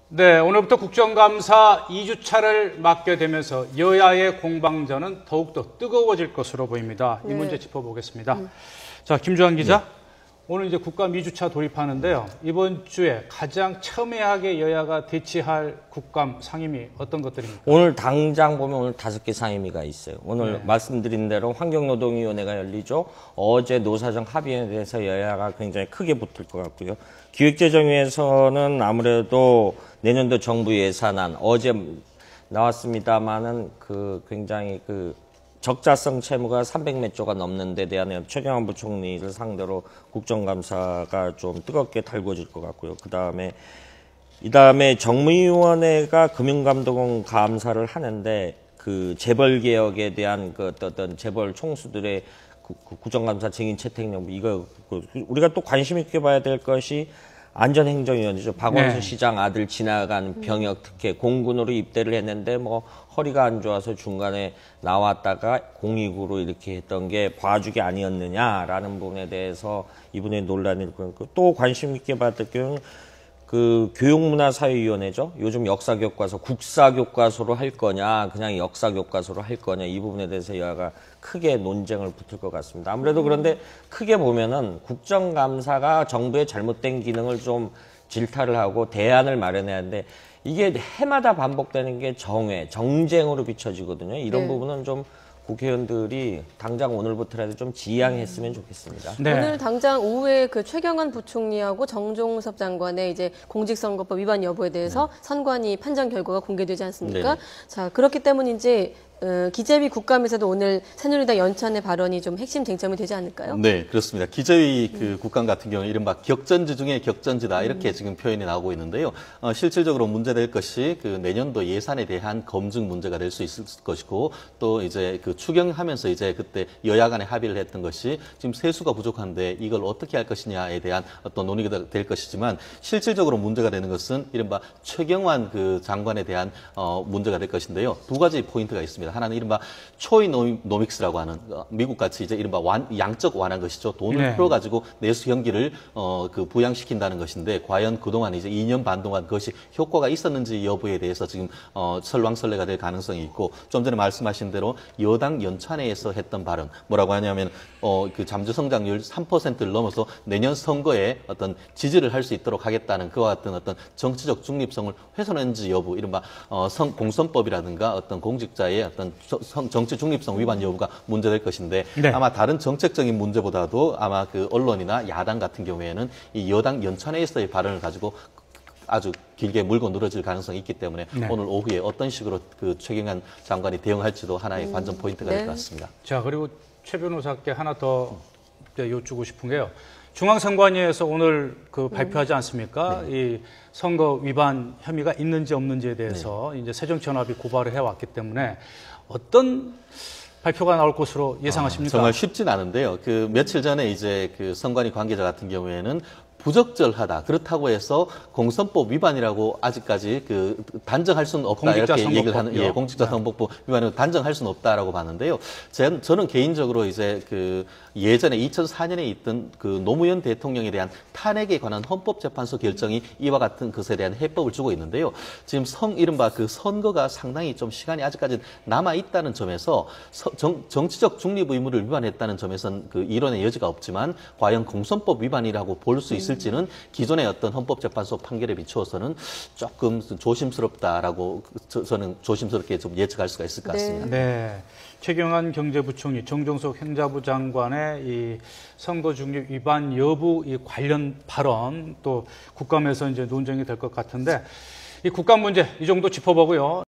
네, 오늘부터 국정감사 2주차를 맞게 되면서 여야의 공방전은 더욱더 뜨거워질 것으로 보입니다. 이 문제 짚어보겠습니다. 자, 김주환 기자. 오늘 이제 국감 2주차 돌입하는데요. 이번 주에 가장 첨예하게 여야가 대치할 국감 상임위 어떤 것들입니까? 오늘 당장 보면 오늘 5개 상임위가 있어요. 오늘 말씀드린 대로 환경노동위원회가 열리죠. 어제 노사정 합의에 대해서 여야가 굉장히 크게 붙을 것 같고요. 기획재정위에서는 아무래도 내년도 정부 예산안 어제 나왔습니다만은 굉장히 적자성 채무가 300몇 조가 넘는 데 대한 최경환 부총리를 상대로 국정감사가 좀 뜨겁게 달궈질 것 같고요. 이다음에 정무위원회가 금융감독원 감사를 하는데 재벌 개혁에 대한 어떤 재벌 총수들의 국정감사 증인 채택 여부 이거 우리가 또 관심 있게 봐야 될 것이 안전행정위원회죠. 박원순 시장 아들 지나간 병역 특혜 공군으로 입대를 했는데 허리가 안 좋아서 중간에 나왔다가 공익으로 이렇게 했던 게 봐주기 아니었느냐라는 부분에 대해서 이분의 논란이 있고 또 관심 있게 봐야 될 경우는 교육문화사회위원회죠. 요즘 역사교과서 국사교과서로 할 거냐 그냥 역사교과서로 할 거냐 이 부분에 대해서 여야가 크게 논쟁을 붙을 것 같습니다. 아무래도 그런데 크게 보면은 국정감사가 정부의 잘못된 기능을 좀 질타를 하고 대안을 마련해야 하는데 이게 해마다 반복되는 게 정쟁으로 비춰지거든요. 이런 부분은 좀 국회의원들이 당장 오늘부터라도 좀 지양했으면 좋겠습니다. 네. 오늘 당장 오후에 최경환 부총리하고 정종섭 장관의 이제 공직선거법 위반 여부에 대해서 선관위 판정 결과가 공개되지 않습니까? 자, 그렇기 때문인지 기재위 국감에서도 오늘 새누리당 연찬의 발언이 좀 핵심 쟁점이 되지 않을까요? 네, 그렇습니다. 기재위 국감 같은 경우 이른바 격전지 중에 격전지다 이렇게 지금 표현이 나오고 있는데요. 실질적으로 문제될 것이 내년도 예산에 대한 검증 문제가 될 수 있을 것이고 또 이제 추경하면서 이제 그때 여야 간에 합의를 했던 것이 지금 세수가 부족한데 이걸 어떻게 할 것이냐에 대한 어떤 논의가 될 것이지만 실질적으로 문제가 되는 것은 이른바 최경환 장관에 대한 문제가 될 것인데요. 두 가지 포인트가 있습니다. 하나는 이른바 초이노믹스라고 하는 미국같이 이제 이른바 양적 완화인 것이죠. 돈을 풀어가지고 내수 경기를 부양시킨다는 것인데 과연 그동안 이제 2년 반 동안 그것이 효과가 있었는지 여부에 대해서 지금 설왕설래가 될 가능성이 있고 좀 전에 말씀하신 대로 여당 연찬회에서 했던 발언 뭐라고 하냐면 잠재 성장률 3%를 넘어서 내년 선거에 어떤 지지를 할 수 있도록 하겠다는 그와 같은 어떤 정치적 중립성을 훼손했는지 여부 이른바 공선법이라든가 어떤 공직자의 어떤 정치 중립성 위반 여부가 문제될 것인데 아마 다른 정책적인 문제보다도 아마 언론이나 야당 같은 경우에는 이 여당 연찬회에서의 발언을 가지고 아주 길게 물고 늘어질 가능성이 있기 때문에 오늘 오후에 어떤 식으로 최경환 장관이 대응할지도 하나의 관전 포인트가 될 것 같습니다. 자, 그리고 최 변호사께 하나 더 여쭈고 싶은 게요. 중앙선관위에서 오늘 발표하지 않습니까? 이 선거 위반 혐의가 있는지 없는지에 대해서 이제 새정치연합이 고발을 해왔기 때문에 어떤 발표가 나올 것으로 예상하십니까? 정말 쉽진 않은데요. 며칠 전에 이제 선관위 관계자 같은 경우에는 부적절하다. 그렇다고 해서 공선법 위반이라고 아직까지 단정할 수는 없다. 이렇게 얘기를 하는 공직자선거법 위반을 단정할 수는 없다라고 봤는데요. 저는 개인적으로 이제 예전에 2004년에 있던 노무현 대통령에 대한 탄핵에 관한 헌법재판소 결정이 이와 같은 것에 대한 해법을 주고 있는데요. 지금 이른바 선거가 상당히 좀 시간이 아직까지 남아 있다는 점에서 정치적 중립 의무를 위반했다는 점에서는 이론의 여지가 없지만 과연 공선법 위반이라고 볼 수 있을지는 기존의 어떤 헌법재판소 판결에 비추어서는 조금 조심스럽다라고 저는 조심스럽게 좀 예측할 수가 있을 것 같습니다. 네. 최경환 경제부총리, 정종석 행자부 장관의 이 선거 중립 위반 여부 이 관련 발언 또 국감에서 이제 논쟁이 될 것 같은데 이 국감 문제 이 정도 짚어보고요.